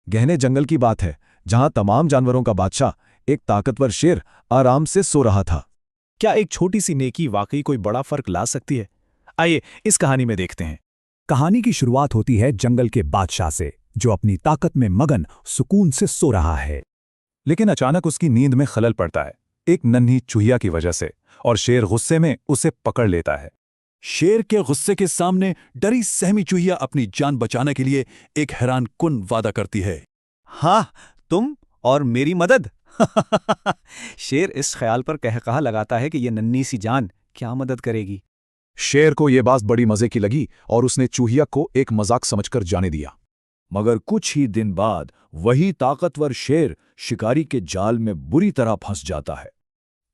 गहने जंगल की बात है, जहां तमाम जानवरों का बादशाह एक ताकतवर शेर आराम से सो रहा था। क्या एक छोटी सी नेकी वाकई कोई बड़ा फर्क ला सकती है? आइए इस कहानी में देखते हैं। कहानी की शुरुआत होती है जंगल के बादशाह से, जो अपनी ताकत में मगन सुकून से सो रहा है। लेकिन अचानक उसकी नींद में खलल पड़ता है, एक नन्ही चूहिया की वजह से, और शेर गुस्से में उसे पकड़ लेता है। शेर के गुस्से के सामने डरी सहमी चूहिया अपनी जान बचाने के लिए एक हैरानकुन वादा करती है। हाँ, तुम और मेरी मदद। शेर इस ख्याल पर कहकहा लगाता है कि ये नन्ही सी जान क्या मदद करेगी। शेर को यह बात बड़ी मजे की लगी और उसने चूहिया को एक मजाक समझकर जाने दिया। मगर कुछ ही दिन बाद वही ताकतवर शेर शिकारी के जाल में बुरी तरह फंस जाता है।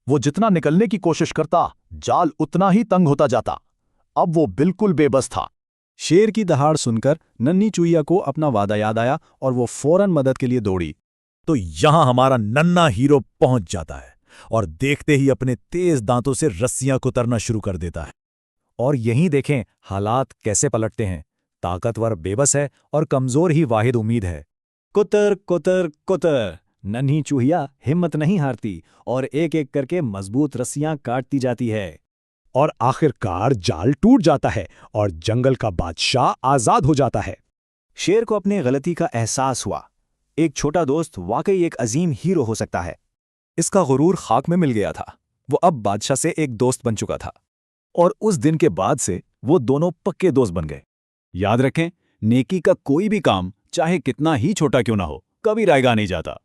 वो जितना निकलने की कोशिश करता, जाल उतना ही तंग होता जाता। अब वो बिल्कुल बेबस था। शेर की दहाड़ सुनकर नन्ही चूहिया को अपना वादा याद आया और वो फौरन मदद के लिए दौड़ी। तो यहां हमारा नन्हा हीरो पहुंच जाता है और देखते ही अपने तेज दांतों से रस्सियां कुतरना शुरू कर देता है। और यहीं देखें हालात कैसे पलटते हैं। ताकतवर बेबस है और कमजोर ही वाहिद उम्मीद है। कुतर कुतर कुतर, नन्ही चूहिया हिम्मत नहीं हारती और एक एक करके मजबूत रस्सियां काटती जाती है। और आखिरकार जाल टूट जाता है और जंगल का बादशाह आजाद हो जाता है। शेर को अपनी गलती का एहसास हुआ। एक छोटा दोस्त वाकई एक अजीम हीरो हो सकता है। इसका गुरूर खाक में मिल गया था। वो अब बादशाह से एक दोस्त बन चुका था, और उस दिन के बाद से वो दोनों पक्के दोस्त बन गए। याद रखें, नेकी का कोई भी काम चाहे कितना ही छोटा क्यों ना हो, कभी रायगा नहीं जाता।